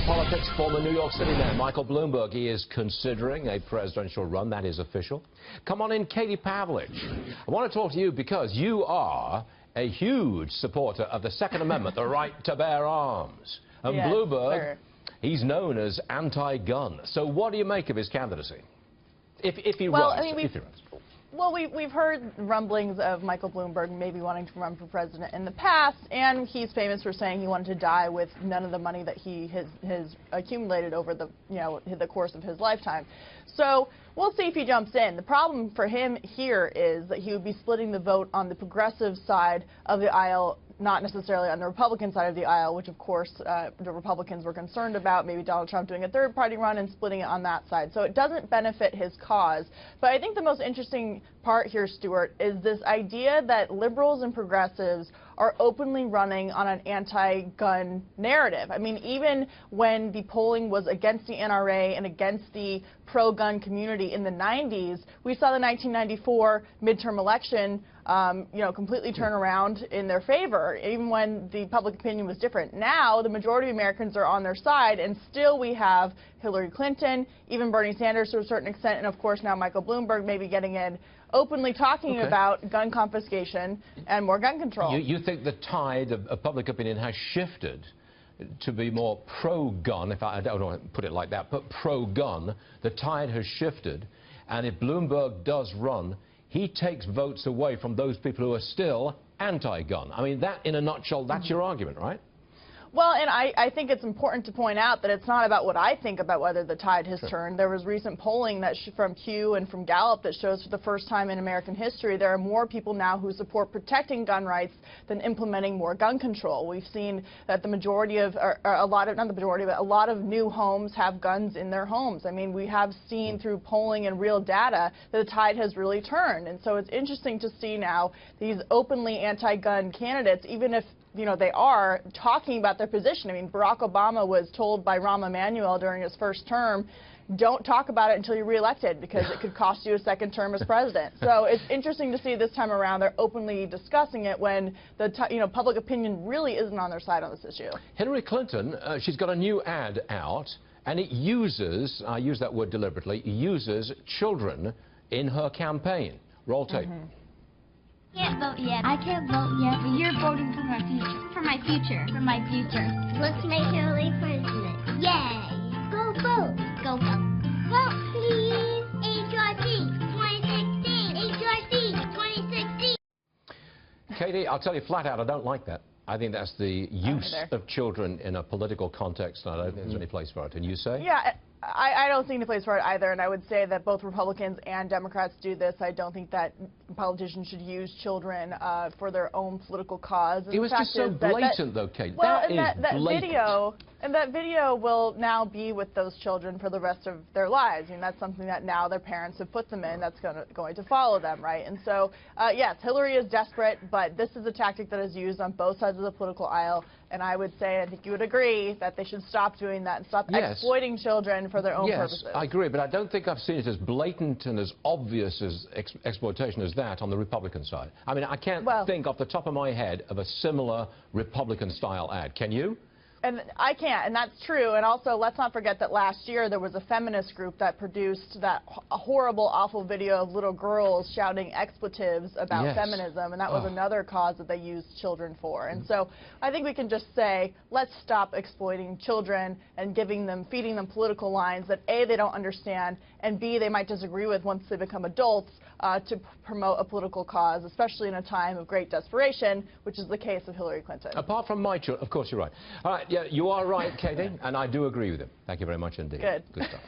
politics, former New York City Mayor Michael Bloomberg. He is considering a presidential run. That is official. Come on in, Katie Pavlich. I want to talk to you because you are a huge supporter of the Second Amendment, the right to bear arms. And yes, Bloomberg, sir, he's known as anti-gun. So what do you make of his candidacy? If he runs. Well, we've heard rumblings of Michael Bloomberg maybe wanting to run for president in the past, and he's famous for saying he wanted to die with none of the money that he has accumulated over the the course of his lifetime. So we'll see if he jumps in. The problem for him here is that he would be splitting the vote on the progressive side of the aisle, not necessarily on the Republican side of the aisle, which of course the Republicans were concerned about, maybe Donald Trump doing a third-party run and splitting it on that side. So it doesn't benefit his cause. But I think the most interesting part here, Stuart, is this idea that liberals and progressives are openly running on an anti-gun narrative. I mean, even when the polling was against the NRA and against the pro-gun community in the 90s, we saw the 1994 midterm election completely turn around in their favor, even when the public opinion was different. Now, the majority of Americans are on their side, and still we have Hillary Clinton, even Bernie Sanders to a certain extent, and of course now Michael Bloomberg maybe getting in, openly talking about gun confiscation and more gun control. You think the tide of public opinion has shifted to be more pro-gun, if I don't want to put it like that, but pro-gun. The tide has shifted, and if Bloomberg does run, he takes votes away from those people who are still anti-gun. I mean, that, in a nutshell, that's your argument, right? Well, and I think it's important to point out that it's not about what I think about whether the tide has turned. There was recent polling that from Pew and from Gallup that shows for the first time in American history there are more people now who support protecting gun rights than implementing more gun control. We've seen that the majority of, a lot of new homes have guns in their homes. I mean, we have seen through polling and real data that the tide has really turned. And so it's interesting to see now these openly anti-gun candidates, even if they are talking about their position. I mean, Barack Obama was told by Rahm Emanuel during his first term, don't talk about it until you're reelected because it could cost you a second term as president. So it's interesting to see this time around they're openly discussing it when the public opinion really isn't on their side on this issue. Hillary Clinton, she's got a new ad out, and it uses, I use that word deliberately, uses children in her campaign. Roll tape. Can't vote yet. I can't vote yet, but you're voting for my future. For my future. For my future. Let's make Hillary president. Yay! Go vote. Go vote. Vote, please. HRC 2016. HRC 2016. Katie, I'll tell you flat out, I don't like that. I think that's the use of children in a political context, and I don't think there's any place for it. And you say? Yeah. I don't see any place for it either, and I would say that both Republicans and Democrats do this. I don't think that politicians should use children for their own political cause. It was just so blatant, though, Kate. Well, that video will now be with those children for the rest of their lives. I mean, that's something that now their parents have put them in. That's going to follow them, right? And so, yes, Hillary is desperate, but this is a tactic that is used on both sides of the political aisle. And I would say, I think you would agree, that they should stop doing that and stop exploiting children for their own purposes. Yes, I agree, but I don't think I've seen it as blatant and as obvious as exploitation as that on the Republican side. I mean, I can't think off the top of my head of a similar Republican-style ad. Can you? And I can't, and that's true. And also, let's not forget that last year there was a feminist group that produced that horrible, awful video of little girls shouting expletives about feminism, and that was another cause that they used children for. And so I think we can just say, let's stop exploiting children and feeding them political lines that A, they don't understand, and B, they might disagree with once they become adults to promote a political cause, especially in a time of great desperation, which is the case of Hillary Clinton. Apart from my children, of course you're right. All right, yeah, you are right, Katie, and I do agree with him. Thank you very much indeed. Good. Good stuff.